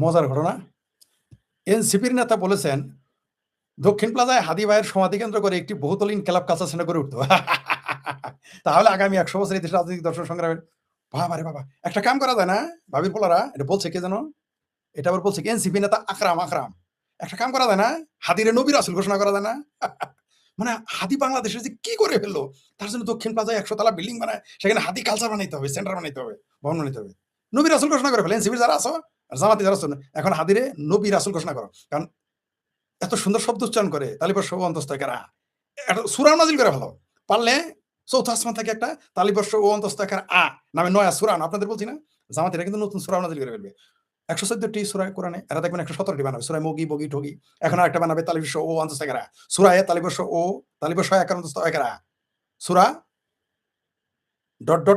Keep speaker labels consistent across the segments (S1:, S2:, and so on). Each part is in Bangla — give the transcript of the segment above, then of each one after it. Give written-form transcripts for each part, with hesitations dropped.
S1: মজার ঘটনা। এনসিপির নেতা বলেছেন, দক্ষিণ প্লাজায় হাদি ভাইয়ের সমাধি কেন্দ্র করে একটি বহুতলীন ক্লাব কালচার সেন্টার গড়ে উঠতো। তাহলে আগামী ১০০ বছর এই দেশের রাজনৈতিক দর্শন সংগ্রামের বাবা রে বাবা! একটা কাম করা যায় না? ভাবির পোলারা, এটা বলছে কে যেন? এটা আবার বলছে কি এনসিপি নেতা আকরাম। একটা কাম করা যায় না? হাদিরে নবী রাসূল ঘোষণা করা যায় না? মানে হাদি বাংলাদেশে যে কি করে ফেললো? তার জন্য দক্ষিণ প্লাজায় ১০০ তলা বিল্ডিং বানায়, সেখানে হাদি কালচার বানাইতে হবে, সেন্টার বানাইতে হবে, ভবন বানাইতে হবে। নবী রাসূল ঘোষণা করে ফেলে। এনসিপির যারা আছো আর জামাতি যারা আছো, এখন হাদিরে নবী রাসূল ঘোষণা করো। কারণ এত সুন্দর শব্দ উচ্চারণ করে, তালিবর্ষ ও অন্তস্তকারা। একটা সূরা নাজিল করে ফেলো। পারলে চৌথ আসমান থেকে একটা তালিবর্ষ ও অন্তস্তকার নামে নয়া সূরা, আপনাদের বলছি না? জামাতিরা কিন্তু নতুন সূরা নাজিল করে ফেলবে। ১১৪টি সূরা কোরআনে, এরা দেখবেন ১১৭টি বানাবে। সূরা মগি, বগি, ঠগি। এখন আরেকটা বানাবে তালিবর্ষ ও অন্তস্তকারা। সূরা তালিবর্ষ ও তালিবর্ষ একার অন্তস্তকারা। সূরা ডট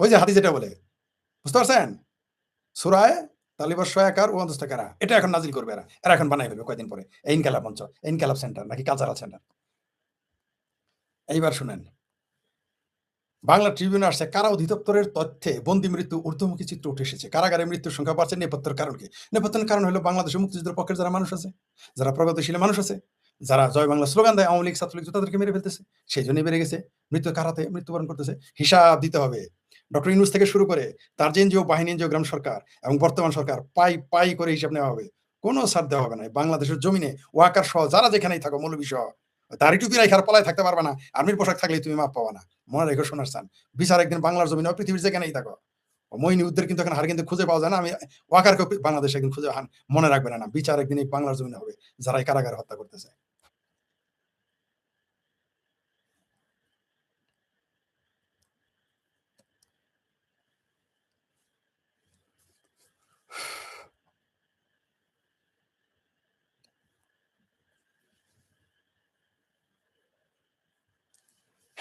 S1: ওই যে হাদিস যেটা বলে। বুঝতে পারছেন? সূরায়ে তালিবর্ষ একার ও অন্তস্তকারা। এটা এখন নাজিল করবে এরা। এরা এখন বানাই ফেলবে কয়েকদিন পরে। ইনকালাব মঞ্চ, ইনকালাব সেন্টার নাকি কালচারাল সেন্টার। এইবার শুনেন। বাংলা ট্রিবিউনে আসছে, কারা অধিদপ্তরের তথ্যে বন্দী মৃত্যু ঊর্ধ্বমুখী চিত্র উঠে এসেছে। কারাগারে মৃত্যুর সংখ্যা বাড়ছে। নেপথ্যের কারণ কি? নেপথ্যের কারণ হলো বাংলাদেশের মুক্তিযুদ্ধের পক্ষের যারা মানুষ আছে, যারা প্রগতিশীল মানুষ আছে, যারা জয় বাংলা স্লোগান দেয়, আওয়ামী লীগ ছাত্রলীগ তাদেরকে মেরে ফেলতেছে। সেই জন্যই বেড়ে গেছে মৃত্যু। কারাতে মৃত্যুবরণ করতেছে। হিসাব দিতে হবে। ডক্টর ইউনূস থেকে শুরু করে তার যে এনজিও বাহিনী, এনজিও গ্রাম সরকার এবং বর্তমান সরকার পাই করে হিসাব নেওয়া হবে। কোনো ছাড় দেওয়া হবে না। বাংলাদেশের জমিনে ওয়াকার সহ যারা যেখানেই থাকো, মৌলবী সহ, দাড়ি টুপি রাইখার পলায় থাকতে পারবে না। আর্মির পোশাক থাকলেই তুমি মাপ পাবা না। মনে রেখো সোনার চান। বিচার একদিন বাংলার জমিনে, পৃথিবীর যেখানেই থাকো। মইনুদ্দের কিন্তু এখন হার কিন্তু খুঁজে পাওয়া যায় না। আমি ওয়াকারকে বাংলাদেশে একদিন খুঁজে মনে রাখবে না। বিচার একদিন এই বাংলার জমিনে হবে, যারা এই কারাগারে হত্যা করতেছে।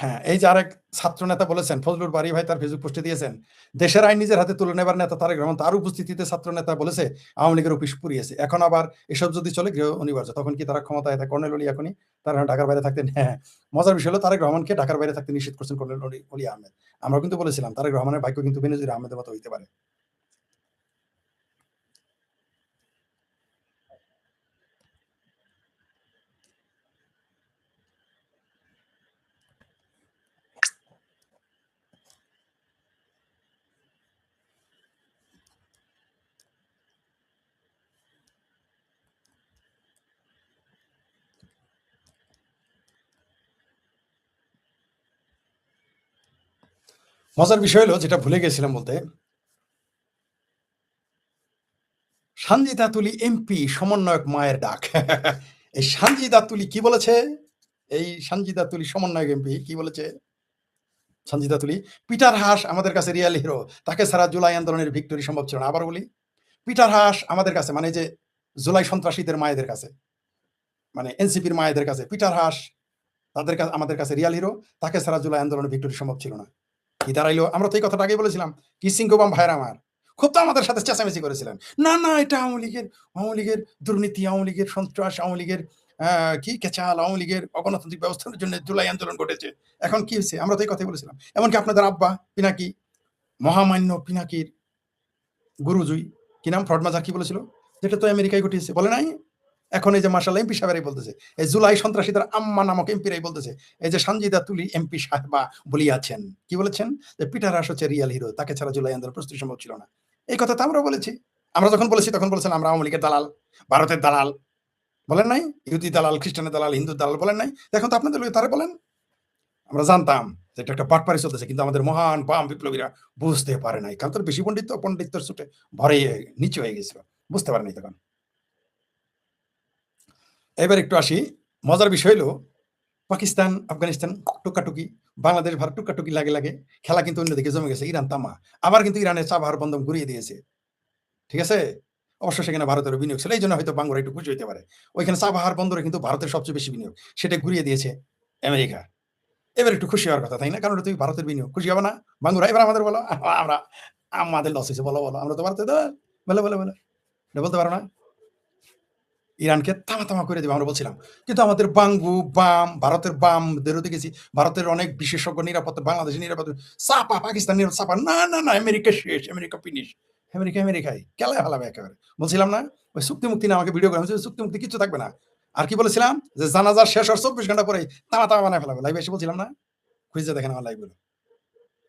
S1: হ্যাঁ, এই যে আরেক ছাত্র নেতা বলেছেন, ফজলুর বারী ভাই তার ফেসবুক পোস্টে দিয়েছেন, দেশের আইন নিজের হাতে তুলে নেবার নেতা তারেক রহমান, তার উপস্থিতিতে ছাত্র নেতা বলেছে আওয়ামী লীগের অফিস পুড়িয়েছে। এখন আবার এসব যদি চলে গৃহ অনিবার্য, তখন কি তারা ক্ষমতায় থাকে? কর্নেল অলি এখনই তারা ঢাকার বাইরে থাকতেন। হ্যাঁ, মজার বিষয় হলো তারেক রহমানকে ঢাকার বাইরে থাকতে নিষেধ করছেন কর্নেল অলি আহমেদ। আমরা কিন্তু বলেছিলাম তারেক রহমানের ভাগ্য কিন্তু বেনজির আহমেদের মতো হইতে পারে। মজার বিষয় হলো, যেটা ভুলে গেছিলাম বলতে, সানজিদা তুলি এমপি সমন্বয়ক মায়ের ডাক। এই সানজিদা তুলি কি বলেছে? এই সানজিদা তুলি সমন্বয়ক এমপি কি বলেছে? সঞ্জিতা তুলি, পিটার হাস আমাদের কাছে রিয়াল হিরো, তাকে ছাড়া জুলাই আন্দোলনের ভিক্টরি সম্ভব ছিল না। আবার বলি, পিটার হাস আমাদের কাছে, মানে যে জুলাই সন্ত্রাসীদের মায়েদের কাছে, মানে এনসিপির মায়েদের কাছে পিটার হাস তাদের কাছে, আমাদের কাছে রিয়াল হিরো, তাকে ছাড়া জুলাই আন্দোলনের ভিক্টরি সম্ভব ছিল না। কি দাঁড়াইলো? আমরা তো এই কথাটা আগেই বলেছিলাম। কি সিংহবাম ভাইয়ের আমার খুব তো আমাদের সাথে চেঁচামেচি করেছিলেন, না এটা আওয়ামী লীগের দুর্নীতি, আওয়ামী লীগের সন্ত্রাস, আওয়ামী লীগের কি কেচাল, আওয়ামী লীগের অগণতান্ত্রিক ব্যবস্থার জন্য জুলাই আন্দোলন ঘটেছে। এখন কি হয়েছে? আমরা তো এই কথাই বলেছিলাম। এমনকি আপনাদের আব্বা পিনাকি, মহামান্য পিনাকির গুরুজুই, কি নাম, ফ্রড মাজার কি বলেছিল, যেটা তো আমেরিকায় ঘটিয়েছে, বলে নাই? এখন এই যে মার্শাল এমপি সাহেবরাই বলতেছে, এই জুলাই সন্ত্রাসীদের আম্মা নামক এমপিরাই বলতেছে, এই যে সানজিদা তুলি এমপি সাহেবা বলিয়াছেন, কি বলেছেন? যে পিটার হাস হচ্ছে রিয়াল হিরো, তাকে ছাড়া জুলাই আন্দোলন প্রস্তুতি সম্ভব ছিল না। এই কথা তো আমরা বলেছি। আমরা যখন বলেছি তখন বলেছেন আমরা আওয়ামী লীগের দালাল, ভারতের দালাল, বলেন নাই? ইহুদি দালাল, খ্রিস্টানের দালাল, হিন্দুর দালাল, বলেন নাই? এখন তো আপনাদের তারা বলেন। আমরা জানতাম যে এটা একটা পাটপাড়ি চলতেছে, কিন্তু আমাদের মহান বাম বিপ্লবীরা বুঝতে পারে নাই, কারণ তার বেশি পণ্ডিত্যের ছুটে ভরে নিচে হয়ে গেছিল, বুঝতে পারে নাই তখন। এবার একটু আসি, মজার বিষয় হলো, পাকিস্তান আফগানিস্তান টুকাটুকি, বাংলাদেশ ভারত টুকাটুকি লাগে, খেলা কিন্তু অন্যদিকে জমে গেছে। ইরান তামা, আবার কিন্তু ইরানের চাবাহার বন্ধ ঘুরিয়ে দিয়েছে। ঠিক আছে? অবশ্য সেখানে ভারতের বিনিয়োগ ছিল, এই জন্য হয়তো বাঙ্গুরা একটু খুশি হইতে পারে। ওইখানে চাবাহার বন্দরে কিন্তু ভারতের সবচেয়ে বেশি বিনিয়োগ, সেটা ঘুরিয়ে দিয়েছে আমেরিকা। এবার একটু খুশি হওয়ার কথা, তাই না? কারণ তুমি ভারতের বিনিয়োগ, খুশি হবে না বাঙ্গুরা? এবার আমাদের বলো, আমরা আমাদের লস হয়েছে, বলো আমরা তো ভারতে বলে এটা বলতে পারো না? ইরানকে তামা করে দেবে আমরা বলছিলাম, কিন্তু আমাদের বাঙ্গু বাম, ভারতের বামদেরও দেখেছি, ভারতের অনেক বিশেষজ্ঞ নিরাপত্তা, বাংলাদেশের নিরাপত্তা চাপা, পাকিস্তান নিরাপত্তা চাপা, না আমেরিকা শেষ, আমেরিকা ফিনিশ। আমেরিকায় কেলায় ফেলাবে একেবারে। বলছিলাম না? ওই চুক্তি মুক্তি নিয়ে আমাকে ভিডিও করে, আমি বলছি চুক্তি মুক্তি কিচ্ছু থাকবে না। আর কি বলেছিলাম? যে জানাজা শেষ হওয়ার 24 ঘন্টা পরেই তামা বানায় ফেলাবে। লাইভে এসে বলছিলাম না? খুঁজে দেখেন আমার লাইভগুলো।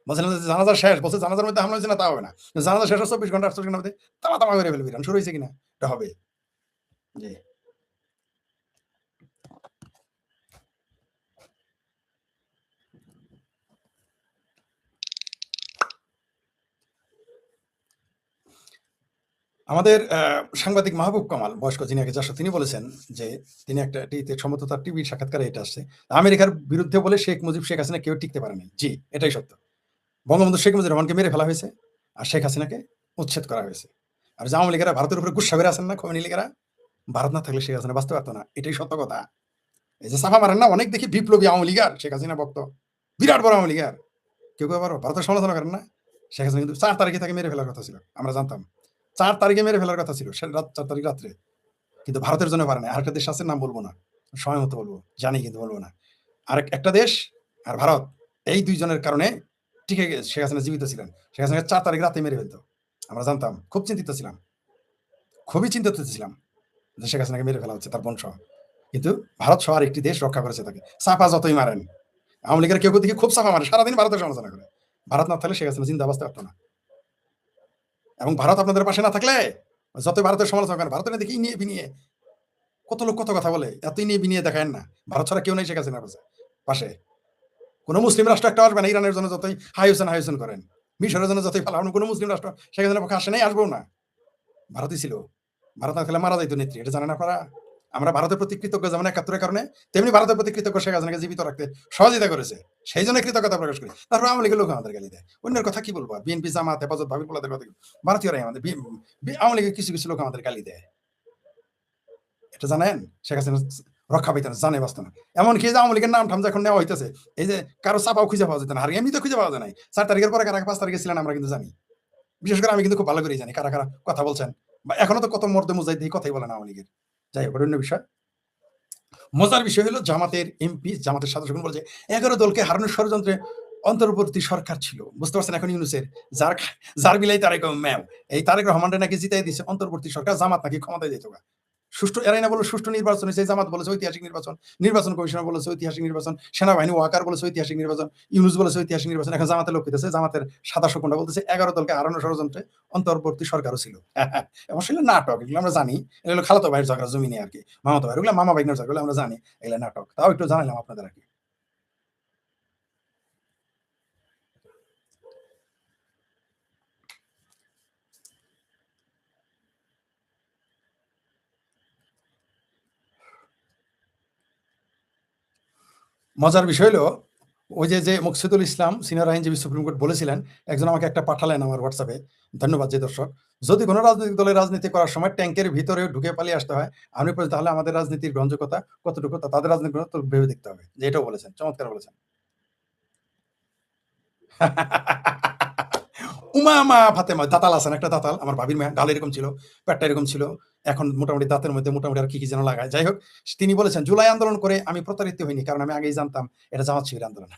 S1: বলছিলাম যে জানাজা শেষ, বলছে জানাজার মধ্যে হামলা হয়েছে না তা হবে না। জানাজা শেষ হওয়ার 24 ঘন্টা 48 ঘন্টার মধ্যে তামা করে ফেলবে ইরান। শুরু হয়েছে কিনা? এটা হবে। জি। আমাদের সাংবাদিক মাহবুব কামাল বয়স্ক যিনি আগে যশোর, তিনি বলেছেন যে তিনি একটা টিভিতে সম্ভবত তার টিভির সাক্ষাৎকারে এটা আসছে। আমেরিকার বিরুদ্ধে বলে শেখ মুজিব, শেখ হাসিনা কেউ টিকতে পারে নাই। জি, এটাই সত্য। বঙ্গবন্ধু শেখ মুজিবুর রহমানকে মেরে ফেলা হয়েছে আর শেখ হাসিনাকে উচ্ছেদ করা হয়েছে। আর যে আওয়ামী লীগেরা ভারতের উপরে গুস্সা করে আছেন না, খোমেনি লীগেরা, ভারত না থাকলে শেখ হাসিনা বাঁচতে পারতো না। এটাই সত্য কথা। এই যে সাফা মারেন না, অনেক দেখি বিপ্লবী আওয়ামী লীগার শেখ হাসিনা ভক্ত, বিরাট বড় আওয়ামী লীগার, কেউ কেউ আবার ভারতের সমালোচনা করেন না। শেখ হাসিনা কিন্তু 4 তারিখে তাকে মেরে ফেলার কথা ছিল, আমরা জানতাম। 4 তারিখে মেরে ফেলার কথা ছিল, সে রাত 4 তারিখ রাত্রে, কিন্তু ভারতের জন্য পারে না। আরেকটা দেশ আছে, নাম বলবো না, সময় মতো বলবো, জানি কিন্তু বলবো না। একটা দেশ আর ভারত, এই দুইজনের কারণে টিকে শেখ হাসিনা জীবিত ছিলেন। শেখ হাসিনা 4 তারিখ রাতে মেরে ফেলতো, আমরা জানতাম। খুব চিন্তিত ছিলাম, খুবই চিন্তিত ছিলাম যে শেখ হাসিনাকে মেরে ফেলা হচ্ছে, তার বংশ। কিন্তু ভারত সহ আরেকটি দেশ রক্ষা করেছে তাকে। চাপা যতই মারেন, আওয়ামী লীগের কেউ দিকে খুব চাপা মারে, সারাদিন ভারতের সমালোচনা করে। ভারত না থাকলে শেখ হাসিনা জিন্দা বাঁচতে পারতো না। এবং ভারত আপনাদের পাশে না থাকলে যতই ভারতের সমালোচনা করেন, ভারতের দেখি নিয়ে বিনিয়ে কত লোক কত কথা বলে, এতই নিয়ে বিনিয়ে দেখায় না। ভারত ছাড়া কেউ নেই শেখ হাসিনার পাশে। কোনো মুসলিম রাষ্ট্র একটা আসবে না, ইরানের জন্য যতই হাইউসেন করেন, মিশরের জন্য যতই ভালো, কোনো মুসলিম রাষ্ট্র শেখ হাসিনার পক্ষে আসে নাই, আসবেও না। ভারতই ছিল। ভারত না থাকলে মারা যাইতো নেত্রী, এটা জানেন আপনারা? আমরা ভারতের প্রতি কৃতজ্ঞ, যেমন 71-এর কারণে, তেমনি ভারতের প্রতি কৃতজ্ঞ শেখ হাসিনাকে জীবিত রাখতে সহযোগিতা করেছে, সেই জন্য কৃতজ্ঞতা প্রকাশ করি। তারপর আওয়ামী লীগের লোক আমাদের গালি দেয়, অন্যের কথা কি বলবো? বিএনপি, জামাত, হেফাজত, ভাবির পোলাদের কথা, ভারতীয়রাই আমাদের, আওয়ামী লীগের কিছু কিছু লোক আমাদের গালি দেয়। এটা জানেন? শেখ হাসিনা রক্ষা পাইতেন, জানে বাঁচত না। এমনকি যে আওয়ামী লীগের নাম ঠাম এখন নেওয়া হইতেছে, এই যে কারো চাপাও খুঁজে পাওয়া যেত না, আর এমনিতে খুঁজে পাওয়া যায় নাই। 4 তারিখের পরে কারা 5 তারিখে ছিলেন আমরা কিন্তু জানি। বিশেষ করে আমি কিন্তু খুব ভালো করেই জানি কারা কারা কথা বলছেন, বা এখনো তো কত মর্দে মুজাহিদ দিয়ে কথাই বলেন আওয়ামী লীগের। যাই হোক, অন্য বিষয়। মজার বিষয় হলো জামাতের এমপি, জামাতের সদস্যগণ বলছে 11 দলকে হারানোর ষড়যন্ত্রে অন্তর্বর্তী সরকার ছিল। বুঝতে পারছেন এখন ইউনূসের যার যার বিলাই তারেক ম্যাম, এই তারেক রহমানরে নাকি জিতাই দিয়েছে অন্তর্বর্তী সরকার, জামাত নাকি ক্ষমতায় যেত গা। সুষ্ঠু, এরাই না বলল সুষ্ঠু নির্বাচন হয়েছে, জামাত বলেছে ঐতিহাসিক নির্বাচন, নির্বাচন কমিশনার বলেছে ঐতিহাসিক নির্বাচন, সেনাবাহিনী ওয়াকার বলেছে ঐতিহাসিক নির্বাচন, ইউনূস বলেছে ঐতিহাসিক নির্বাচন। এখন জামাতের লোক হইতেছে, জামাতের সাদা শকুনটা বলতেছে 11 দলকে হারানোর ষড়যন্ত্রে অন্তর্বর্তী সরকারও ছিল। আসলে নাটক, এগুলো আমরা জানি। এগুলো খালাতো ভাইয়ের ঝগড়া, জমি নিয়ে আর কি, মামাতো ভাই, ওগুলো মামা ভাইনের ঝগড়া, আমরা জানি এগুলো নাটক। তাও একটু জানাইলাম আপনাদের আর কি। মজার বিষয় হলো, ওই যে মুকসিদুল ইসলাম সিনিয়র আইনজীবী সুপ্রিম কোর্ট বলেছিলেন, একজন আমাকে একটা পাঠালেন আমার হোয়াটসঅ্যাপে, ধন্যবাদ যে দর্শক, যদি কোনো রাজনৈতিক দলের রাজনীতি করার সময় ট্যাঙ্কের ভিতরে ঢুকে পালিয়ে আসতে হয় আমি তাহলে আমাদের রাজনীতির গ্রহণযোগ্যতা কতটুকু, তাদের রাজনীতি ভেবে দেখতে হবে। যে এটাও বলেছেন, চমৎকার বলেছেন। উমামা ফাতেমা দাতাল আছেন, একটা দাতাল, আমার ভাবির মেয়ে, গাল এরকম ছিল, পেটটা এরকম ছিল, এখন মোটামুটি দাঁতের মধ্যে মোটামুটি আর কি কি যেন লাগায়। যাই হোক, তিনি বলেছেন জুলাই আন্দোলন করে আমি প্রতারিত হইনি, কারণ আমি আগেই জানতাম এটা জামাত শিবির আন্দোলন।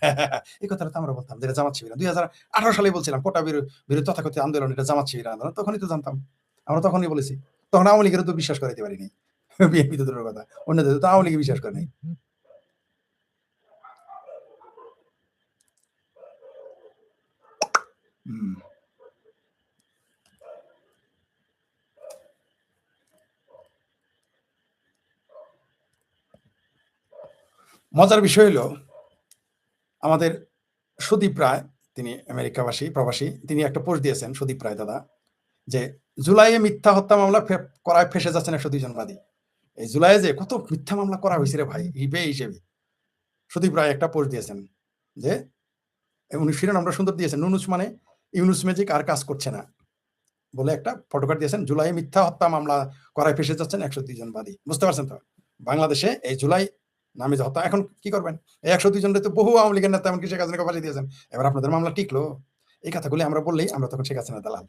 S1: এই কথাটা তো আমরা বলতাম যে এটা জামাত শিবির, 2018 সালে বলছিলাম কোটা বিরোধী তথাকথিত আন্দোলন, এটা জামাত শিবির আন্দোলন, তখনই তো জানতাম। আমরা তখনই বলেছি, তখন আওয়ামী লীগের তো বিশ্বাস করাইতে পারিনি। বিএনপি তো দূরের কথা, অন্যদের তো আওয়ামী লীগ বিশ্বাস করে নাই। হুম। মজার বিষয় হলো, আমাদের সুদীপ রায়, তিনি আমেরিকাবাসী প্রবাসী, তিনি একটা পোস্ট দিয়েছেন, সুদীপ রায় দাদা, যে জুলাইয়ে মিথ্যা হত্যা মামলা করায় ফেসে যাচ্ছেন 102 জন বাদী। এই জুলাইয়ে যে কত মিথ্যা মামলা করা হয়েছে রে ভাই, হিসেবে সুদীপ রায় একটা পোস্ট দিয়েছেন, যে উনি শিরোনামটা সুন্দর দিয়েছেন, নুনুস মানে ইউনুস ম্যাজিক আর কাজ করছে না বলে একটা ফটোকার্ড দিয়েছেন। জুলাই মিথ্যা হত্যা মামলা করায় ফেসে যাচ্ছেন 102 জন বাদী। বুঝতে পারছেন তো? বাংলাদেশে এই জুলাই নামে যে হত্যা, এখন কি করবেন? এই 102 জনের তো বহু আওয়ামী লীগের নেতা এমনকি শেখ হাসিনাকে ফাঁসি দিয়েছেন। এবার আপনাদের মামলা টিকলো? এই কথাগুলি আমরা বললেই আমরা তখন শেখ হাসিনা দালাল।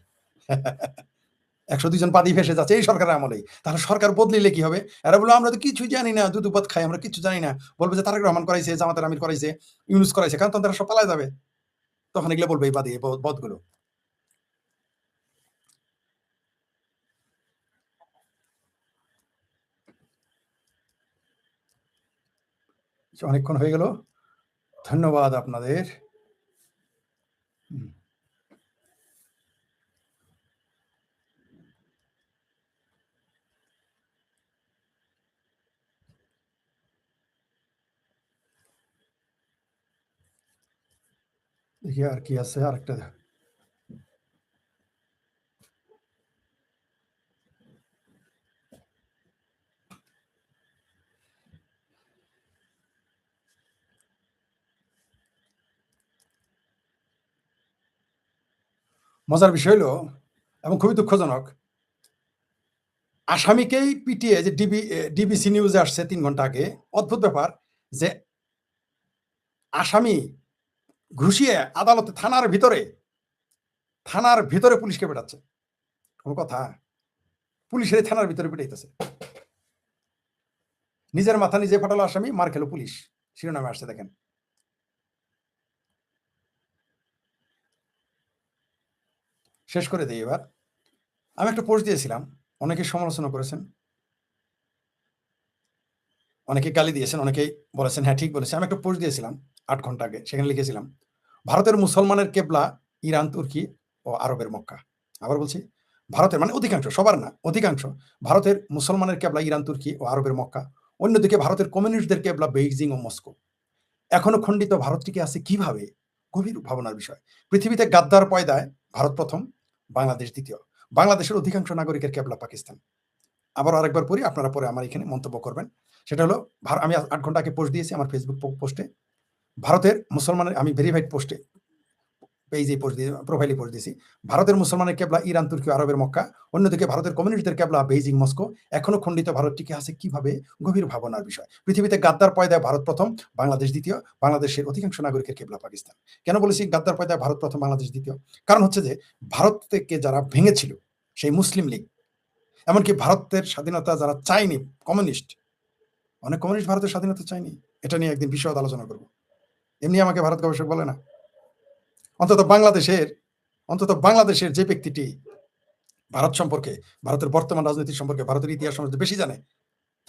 S1: 102 জন বাদী ফেসে যাচ্ছে এই সরকারের আমলেই। তাহলে সরকার বদলিলে কি হবে? এরা বললো আমরা তো কিছুই জানি না, দুধ ভাত খাই, আমরা কিচ্ছু জানি না। বলবে যে তারেক রহমান করাইছে, জামাতের আমির করাইছে, ইউনূস করাইছে, কারণ তখন তারা সব পালায় যাবে। তখন এগুলো বলবে এই বাদী, এই বদগুলো। অনেকক্ষণ হয়ে গেল। ধন্যবাদ আপনাদের। দেখি আর কি আছে, আরেকটা মজার বিষয় হলো এবং খুবই দুঃখজনক, আসামিকেই পিটিয়ে যে ডিবিসি নিউজে আসছে ৩ ঘন্টা আগে, অদ্ভুত ব্যাপার যে আসামি ঘুষিয়ে আদালতে থানার ভিতরে পুলিশকে পেটাচ্ছে। কোন কথা? পুলিশের থানার ভিতরে পিটাইতেছে। নিজের মাথা নিজে ফাটালো আসামি, মার খেলো পুলিশ, শিরোনামে আসছে দেখেন। শেষ করে দিই এবার। আমি একটা পোস্ট দিয়েছিলাম, অনেকে সমালোচনা করেছেন, অনেকে গালি দিয়েছেন, অনেকেই বলেছেন হ্যাঁ ঠিক বলেছে। আমি একটা পোস্ট দিয়েছিলাম ৮ ঘন্টা আগে, সেখানে লিখেছিলাম ভারতের মুসলমানের কেবলা ইরান, তুর্কি ও আরবের মক্কা। আবার বলছি, ভারতের মানে অধিকাংশ, সবার না, অধিকাংশ ভারতের মুসলমানের কেবলা ইরান, তুর্কি ও আরবের মক্কা। অন্যদিকে ভারতের কমিউনিস্টদের কেবলা বেইজিং ও মস্কো। এখনো খণ্ডিত ভারত টিকে আছে কিভাবে? গভীর ভাবনার বিষয়। পৃথিবীতে গাদ্দার পয়দায় ভারত প্রথম, বাংলাদেশ দ্বিতীয়। বাংলাদেশের অধিকাংশ নাগরিকের কেবলা পাকিস্তান। আবার আরেকবার পড়ি, আপনারা পরে আমার এখানে মন্তব্য করবেন। সেটা হলো, আমি ৮ ঘন্টা আগে পোস্ট দিয়েছি আমার ফেসবুক পোস্টে। ভারতের মুসলমানের, আমি ভেরিফাইড পোস্টে পেজে পোস্ট দিয়ে, প্রোফাইলে পোস্ট দিয়েছি, ভারতের মুসলমানের কেবলা ইরান, তুর্কি, আরবের মক্কা। অন্যদিকে ভারতের কমিউনিস্টদের কেবলা বেইজিং, মস্কো। এখনো খণ্ডিত ভারত টিকে আছে কিভাবে? গভীর ভাবনার বিষয়। পৃথিবীতে গাদ্দার পয়দায় ভারত প্রথম, বাংলাদেশ দ্বিতীয়। বাংলাদেশের অধিকাংশ নাগরিকের কেবলা পাকিস্তান। কেন বলেছি গাদ্দার পয়দায় ভারত প্রথম, বাংলাদেশ দ্বিতীয়? কারণ হচ্ছে যে ভারত থেকে যারা ভেঙেছিল সেই মুসলিম লীগ, এমনকি ভারতের স্বাধীনতা যারা চায়নি, কমিউনিস্ট, অনেক কমিউনিস্ট ভারতের স্বাধীনতা চায়নি। এটা নিয়ে একদিন বিশদ আলোচনা করব। এমনি আমাকে ভারত গবেষক বলে না। অন্তত বাংলাদেশের যে ব্যক্তিটি ভারত সম্পর্কে, ভারতের বর্তমান রাজনীতি সম্পর্কে, ভারতের ইতিহাস সম্পর্কে বেশি জানে,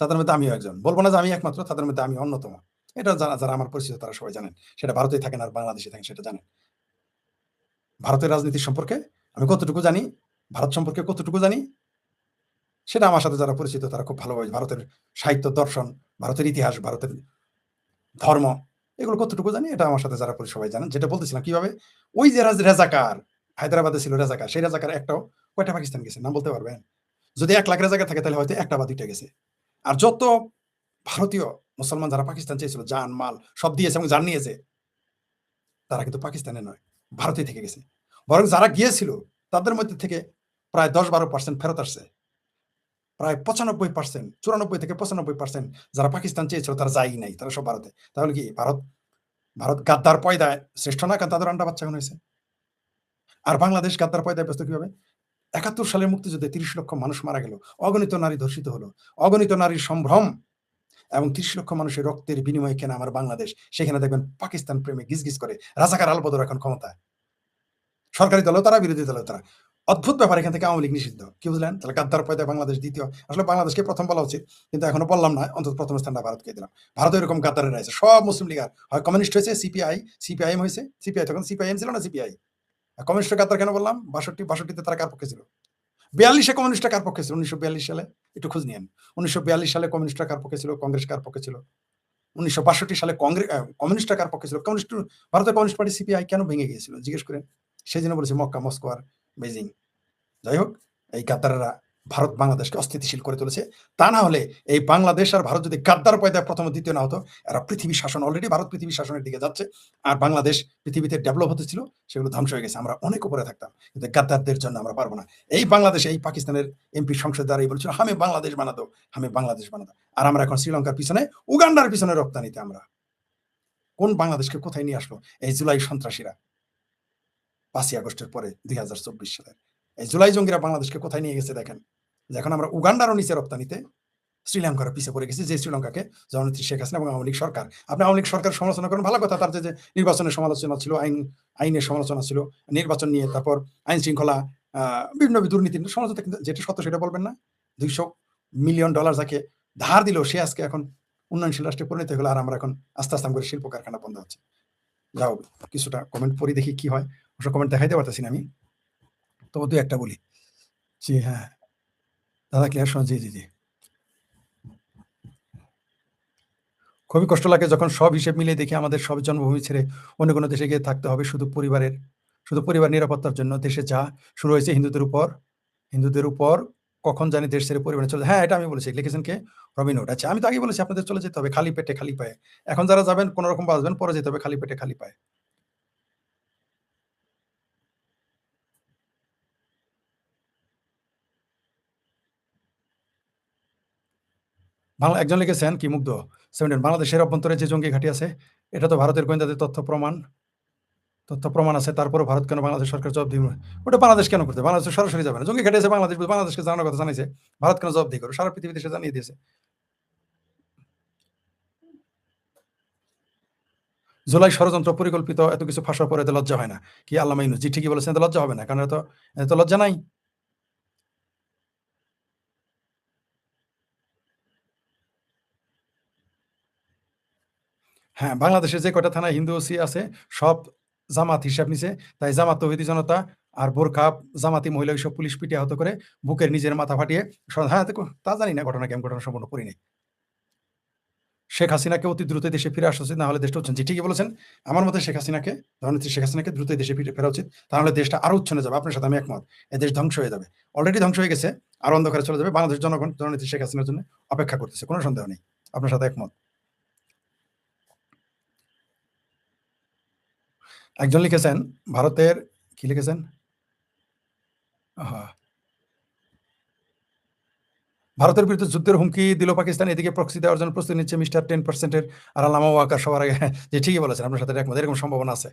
S1: তাদের মধ্যে আমিও একজন। বলবো না যে আমি একমাত্র, তাদের মধ্যে আমি অন্যতম। এটা যারা আমার পরিচিত তারা সবাই জানেন। সেটা ভারতেই থাকেন আর বাংলাদেশে থাকেন, সেটা জানেন। ভারতের রাজনীতি সম্পর্কে আমি কতটুকু জানি, ভারত সম্পর্কে কতটুকু জানি, সেটা আমার সাথে যারা পরিচিত তারা খুব ভালোভাবে, ভারতের সাহিত্য, দর্শন, ভারতের ইতিহাস, ভারতের ধর্ম, এগুলো কতটুকু জানি এটা আমার সাথে যারা সবাই জানেন। যেটা বলতেছিলাম কিভাবে, ওই যে রেজাকার হায়দ্রাবাদে ছিল, রেজাকার, সেই রেজাকার একটাও কয়টা পাকিস্তান গেছে নাম বলতে পারবেন? যদি ১ লাখ রেজাকার থাকে তাহলে হয়তো একটা বা দুইটা গেছে। আর যত ভারতীয় মুসলমান যারা পাকিস্তান চেয়েছিল, জান মাল সব দিয়েছে এবং জান নিয়েছে, তারা কিন্তু পাকিস্তানে নয়, ভারতে থেকে গেছে। বরং যারা গিয়েছিল তাদের মধ্যে থেকে প্রায় ১০-১২% ফেরত আসছে। প্রায় ৯৫%, ৯৪ থেকে ৯৫% যারা পাকিস্তান চেয়েছিল তারা যায়ই নাই, তারা সব ভারতে। তাহলে কি ভারত গাদ্দার পয়দায় শ্রেষ্ঠ না? কারণ তাদের আন্ডা বাচ্চা এখন হয়েছে। আর বাংলাদেশ গাদ্দার পয়দায় ব্যস্ত কিভাবে? ৭১ সালের মুক্তিযুদ্ধে ৩০ লক্ষ মানুষ মারা গেল, অগণিত নারী ধর্ষিত হলো, অগণিত নারীর সম্ভ্রম এবং ৩০ লক্ষ মানুষের রক্তের বিনিময়ে কেনা আমার বাংলাদেশ। সেখানে দেখবেন পাকিস্তান প্রেমে গিজ করে রাজাকার আলবদর এখন ক্ষমতায়। সরকারি দলেও তারা, বিরোধী দলেও তারা। অদ্ভুত ব্যাপার, এখান থেকে আওয়ামী লীগ নিষিদ্ধ। কি বুঝলেন? তাহলে গাদ্দার পয়দায় বাংলাদেশ দ্বিতীয়। আসলে বাংলাদেশকে প্রথম বলা উচিত, কিন্তু এখনো বললাম না, অন্তত প্রথম স্থানটা ভারতকে দিলাম। ভারতে এরকম গাদ্দারেরা আছে, সব মুসলিম লীগ হয় কমিউনিস্ট হয়েছে, সিপিআইএম হয়েছে। সিপিআই তখন সিপিআইএম ছিল না, সিপিআই। কমিউনিস্ট গাদ্দার কেন বললাম? ৬২-৬২তে তারা কার পক্ষে ছিল? ৪২-এ কমিউনিস্টরা কার পক্ষে ছিল? ১৯৪২ সালে একটু খোঁজ নিয়েন। ১৯৪২ সালে কমিউনিস্টরা কার পক্ষে ছিল? কংগ্রেস কার পক্ষে ছিল? ১৯৬২ সালে কমিউনিস্টরা কার পক্ষে ছিল? ভারতের কমিউনিস্ট পার্টি সিপিআই কেন ভেঙে গিয়েছিল জিজ্ঞেস করেন। সেজন্য বলেছে মক্কা, মস্কো আর বেজিং। যাই হোক, এই গাদ্দারেরা ভারত বাংলাদেশকে অস্থিতিশীল করে তুলেছে। তা না হলে এই বাংলাদেশ আর ভারত যদি গাদ্দার পয়দায় প্রথম ও দ্বিতীয় না হতো, এরা পৃথিবী শাসন, অলরেডি ভারত পৃথিবী শাসনের দিকে যাচ্ছে, আর বাংলাদেশ পৃথিবীতে ডেভেলপ হতেছিল, সেগুলো ধ্বংস হয়ে গেছে। আমরা অনেক উপরে থাকতাম, কিন্তু গাদ্দারদের জন্য আমরা পারবো না। এই বাংলাদেশে এই পাকিস্তানের এমপি সংসদ দ্বারাই বলছিল হামে বাংলাদেশ বানাতো, হামে বাংলাদেশ বানাতো। আর আমরা এখন শ্রীলঙ্কার পিছনে, উগান্ডার পিছনে রপ্তানিতে আমরা। কোন বাংলাদেশকে কোথায় নিয়ে আসলো এই জুলাই সন্ত্রাসীরা? ৫ই আগস্টের পরে ২০২৪ সালের এই জুলাই জঙ্গিরা বাংলাদেশকে কোথায় নিয়ে গেছে দেখেন। এখন আমরা উগান্ডারও নিচে রপ্তানিতে, শ্রীলঙ্কার পিছিয়ে পড়ে গেছি, যে শ্রীলঙ্কাকে জননেত্রী শেখ হাসিনা এবং আওয়ামী লীগ সরকার। আপনি আওয়ামী লীগ সরকার সমালোচনা করেন, ভালো কথা। তার যে নির্বাচনের সমালোচনা ছিল, আইনের সমালোচনা ছিল, নির্বাচন নিয়ে, তারপর আইন শৃঙ্খলা, বিভিন্ন দুর্নীতির সমালোচনা, কিন্তু যেটা সত্য সেটা বলবেন না। $২০০ মিলিয়ন যাকে ধার দিল, সে আজকে এখন উন্নয়নশীল রাষ্ট্রে পরিণত হয়ে গেল আর আমরা এখন আস্তে, আস্তে করে শিল্প কারখানা বন্ধ হচ্ছে। যাও কিছুটা কমেন্ট পড়ি দেখি কি হয়। অবশ্য কমেন্ট দেখাইতে পারতেছি না আমি। তবু ২-১ টা বলি। জি, হ্যাঁ। দাদা ক্লিয়ার শোনা জি, জি, জি। খুবই কষ্ট লাগে যখন সব হিসেব মিলিয়ে দেখি আমাদের সব জন্মভূমি ছেড়ে অন্য কোনো দেশে গিয়ে থাকতে হবে শুধু পরিবার নিরাপত্তার জন্য। দেশে যা শুরু হয়েছে হিন্দুদের উপর কখন জানি দেশ ছেড়ে পরিবারে চলে হ্যাঁ, এটা আমি বলেছি। লিখেছেন কে? Robin Hood. আচ্ছা, আমি তো আগেই বলেছি আপনাদের চলে যেতে হবে খালি পেটে খালি পায়ে। এখন যারা যাবেন কোনরকম বাঁচবেন, পরে যেতে হবে খালি পেটে খালি পায়ে। একজন লিখেছেন কি মুগ্ধ 17 বাংলাদেশের অভ্যন্তরে যে জঙ্গি ঘাঁটি আছে, এটা তো ভারতের গোয়েন্দাদের তথ্য প্রমাণ আছে। তারপরেও ভারত কেন বাংলাদেশ সরকার জবাবদিহি ওটা বাংলাদেশ কেন করতে? বাংলাদেশ তো সরাসরি যাবে না। জঙ্গি ঘাঁটি আছে বাংলাদেশকে জানানোর কথা জানাইছে। ভারত কেন জবাবদিহি করবে? সারা পৃথিবীতে সে জানিয়ে দিয়েছে। জুলাই ষড়যন্ত্র পরিকল্পিত এত কিছু ফাঁস হওয়ার পরে এতে লজ্জা হয় না? কি আল্লামা ইউনূস জি ঠিকই বলেছেন, এতে লজ্জা হবে না। কারণ এত লজ্জা নাই। হ্যাঁ, বাংলাদেশের যে কয়টা থানায় হিন্দু ওসি আছে সব জামাত হিসাব নিছে। তাই জামাত তৌহিদি জনতা আর বোরখা জামাতি মহিলা ওইসব পুলিশ পিটিয়ে আহত করে বুকের নিজের মাথা ফাটিয়ে হ্যাঁ, তা জানি না ঘটনা কি আমি ঘটনা সম্পূর্ণ পড়িনি। শেখ হাসিনাকে অতি দ্রুত দেশে ফিরে আসা উচিত, না হলে দেশটা উচ্ছন্ন। জি, ঠিকই বলেছেন। আমার মতে জননেত্রী শেখ হাসিনাকে দ্রুত দেশে ফেরা উচিত। তাহলে দেশটা আরো উচ্ছন্নে যাবে। আপনার সাথে আমি একমত। এ দেশ ধ্বংস হয়ে যাবে। অলরেডি ধ্বংস হয়ে গেছে। আরো অন্ধকারে চলে যাবে। বাংলাদেশের জনগণ জননেত্রী শেখ হাসিনার জন্য অপেক্ষা করতেছে। কোন সন্দেহ নেই। আপনার সাথে একমত। একজন লিখেছেন ভারতের কি লিখেছেন? আহা! ভারতের বিরুদ্ধে যুদ্ধের হুমকি দিল পাকিস্তান। এদিকে প্রক্সি দেওয়ার জন্য প্রস্তুতি নিচ্ছে মিস্টার 10% এর আর আল্লামা ওয়াকার সবার আগে জি, ঠিকই বলেছেন। আপনার সাথে একমত। এরকম সম্ভাবনা আছে।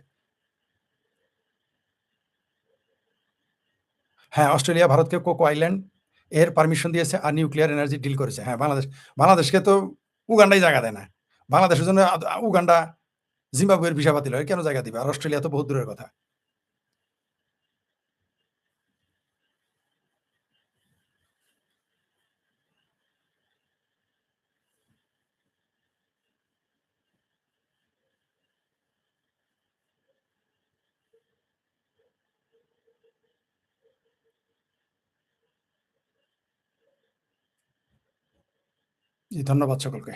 S1: হ্যাঁ, অস্ট্রেলিয়া ভারতকে কোকো আইল্যান্ড এর পারমিশন দিয়েছে আর নিউক্লিয়ার এনার্জি ডিল করেছে। হ্যাঁ, বাংলাদেশকে তো উগান্ডাই জায়গা দেয় না। বাংলাদেশের জন্য উগান্ডা, জিম্বাবুয়ের ভিসা বাতিল হয়। কেন জায়গা দিবে? আর অস্ট্রেলিয়া তো বহুত দূরের কথা। জি, ধন্যবাদ সকলকে।